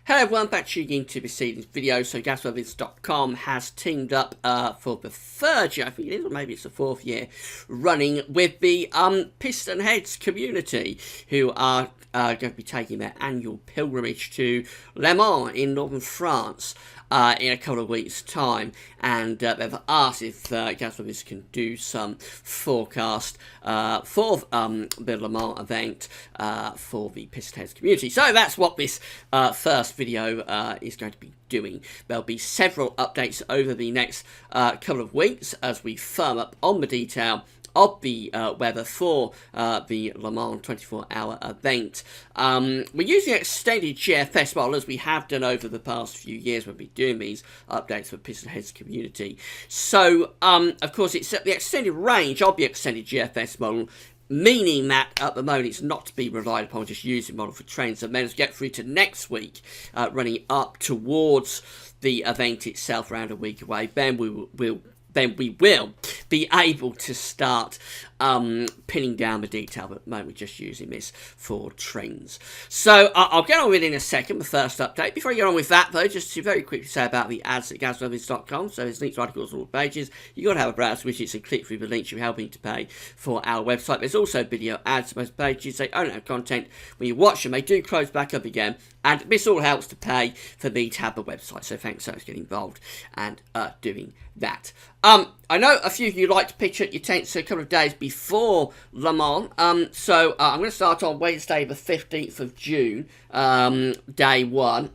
Hello everyone, back tuning in to this evening's video. So GasWeatherVids.com has teamed up for the third year, I think it is, or maybe it's the fourth year, running with the Piston Heads community, who are going to be taking their annual pilgrimage to Le Mans in northern France in a couple of weeks' time, and they've asked if GasWeatherVids can do some forecast for the Le Mans event for the Piston Heads community. So that's what this first video is going to be doing. There'll be several updates over the next couple of weeks as we firm up on the detail of the weather for the Le Mans 24-hour event. We're using extended GFS model as we have done over the past few years when we're doing these updates for Piston Heads community. So, of course, it's at the extended range of the extended GFS model, meaning that at the moment it's not to be relied upon just using model for trends. And then as we get through to next week, running up towards the event itself around a week away, then we will be able to start pinning down the detail, but at the moment we're just using this for trends. So I'll get on with it in a second, the first update. Before I get on with that though, just to very quickly say about the ads at GasWeatherVids.com. So there's links to articles on all pages. You've got to have a browser widgets and click through the links you're helping to pay for our website. There's also video ads on most pages. They don't have content. When you watch them, they do close back up again. And this all helps to pay for me to have the website. So thanks so much for getting involved and doing that. I know a few of you like to pitch at your tents a couple of days before Le Mans. So I'm going to start on Wednesday the 15th of June, day one.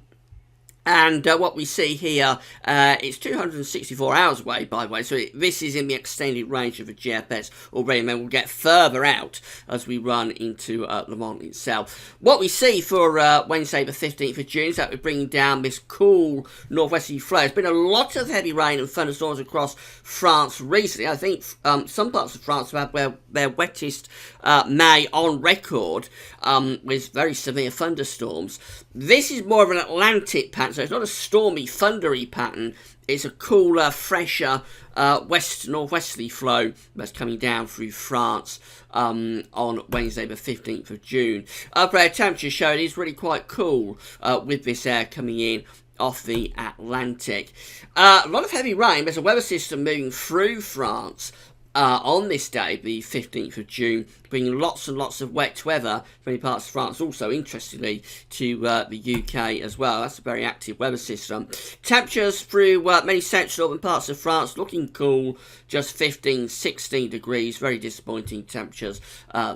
And what we see here, it's 264 hours away, by the way, so this is in the extended range of the GFS already, and then we'll get further out as we run into Le Mans itself. What we see for Wednesday the 15th of June is that we're bringing down this cool northwesterly flow. There's been a lot of heavy rain and thunderstorms across France recently. I think some parts of France have had their wettest May on record, with very severe thunderstorms. This is more of an Atlantic pattern, so it's not a stormy, thundery pattern. It's a cooler, fresher, west-northwesterly flow that's coming down through France on Wednesday the 15th of June. Upper air temperatures show it is really quite cool with this air coming in off the Atlantic. A lot of heavy rain. There's a weather system moving through France on this day, the 15th of June, bringing lots and lots of wet weather for many parts of France, also interestingly to the UK as well. That's a very active weather system. Temperatures through many central northern parts of France looking cool, just 15, 16 degrees, very disappointing temperatures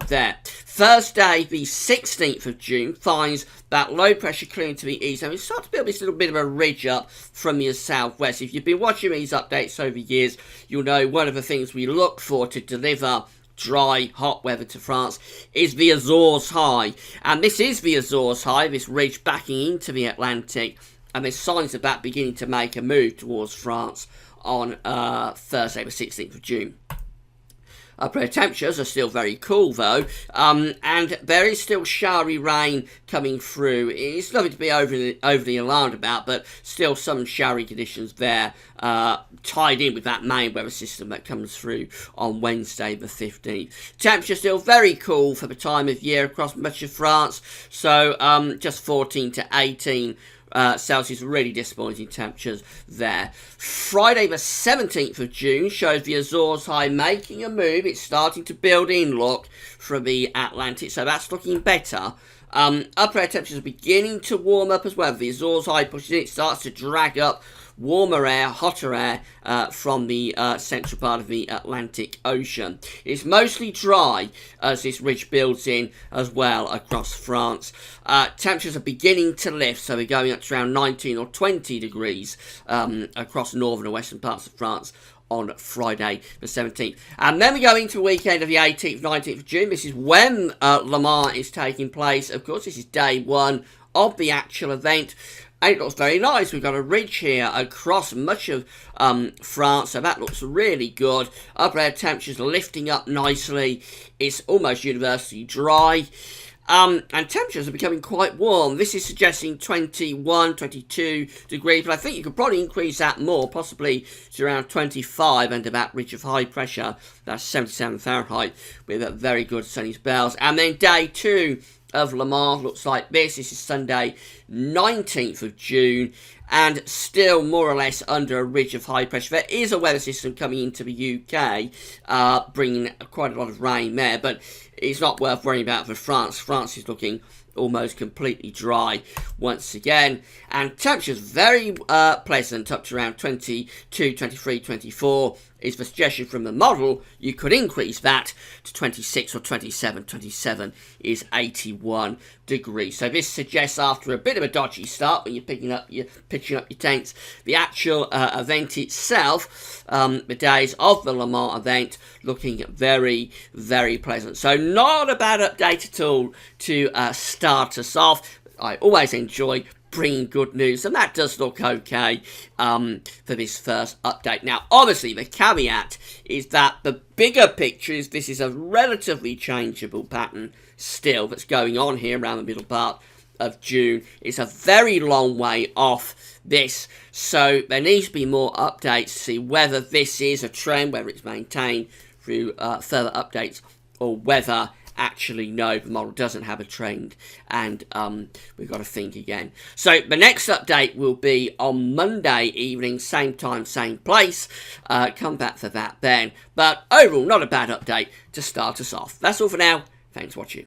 there. Thursday, the 16th of June, finds that low pressure clearing to the east, and we start to build this little bit of a ridge up from the southwest. If you've been watching these updates over years, you'll know one of the things we look for to deliver dry, hot weather to France is the Azores High. And this is the Azores High, this ridge backing into the Atlantic, and there's signs of that beginning to make a move towards France on Thursday the 16th of June. Upper temperatures are still very cool though, and there is still showery rain coming through. It's nothing to be overly alarmed about, but still some showery conditions there, tied in with that main weather system that comes through on Wednesday the 15th. Temperature still very cool for the time of year across much of France, so just 14 to 18 Celsius, really disappointing temperatures there. Friday the 17th of June shows the Azores High making a move. It's starting to build in, look, from the Atlantic, so that's looking better. Upper air temperatures are beginning to warm up as well. The Azores High pushes in, it starts to drag up warmer air, hotter air from the central part of the Atlantic Ocean. It's mostly dry as this ridge builds in as well across France. Temperatures are beginning to lift, so we're going up to around 19 or 20 degrees across northern and western parts of France on Friday the 17th. And then we go into the weekend of the 18th, 19th of June. This is when Le Mans is taking place. Of course, this is day one of the actual event. And it looks very nice. We've got a ridge here across much of France, so that looks really good. Upper air temperatures lifting up nicely. It's almost universally dry. And temperatures are becoming quite warm. This is suggesting 21, 22 degrees, but I think you could probably increase that more, possibly to around 25 under that ridge of high pressure. That's 77 Fahrenheit with very good sunny spells. And then day two of Le Mans looks like this. This is Sunday, 19th of June, and still more or less under a ridge of high pressure. There is a weather system coming into the UK, bringing quite a lot of rain there, but it's not worth worrying about for France. France is looking almost completely dry once again, and temperatures very pleasant, up to around 22, 23, 24 is the suggestion from the model. You could increase that to 26 or 27. 27 is 81 degrees. So this suggests after a bit of a dodgy start when you're pitching up your tents, the actual event itself, the days of the Le Mans event, looking very, very pleasant. So not a bad update at all to start us off. I always enjoy bringing good news, and that does look okay for this first update. Now, obviously, the caveat is that the bigger picture is this is a relatively changeable pattern still that's going on here around the middle part of June. It's a very long way off this, so there needs to be more updates to see whether this is a trend, whether it's maintained through further updates, or whether actually no, the model doesn't have a trend, and we've got to think again. So the next update will be on Monday evening, same time, same place. Come back for that then. But overall, not a bad update to start us off. That's all for now. Thanks for watching.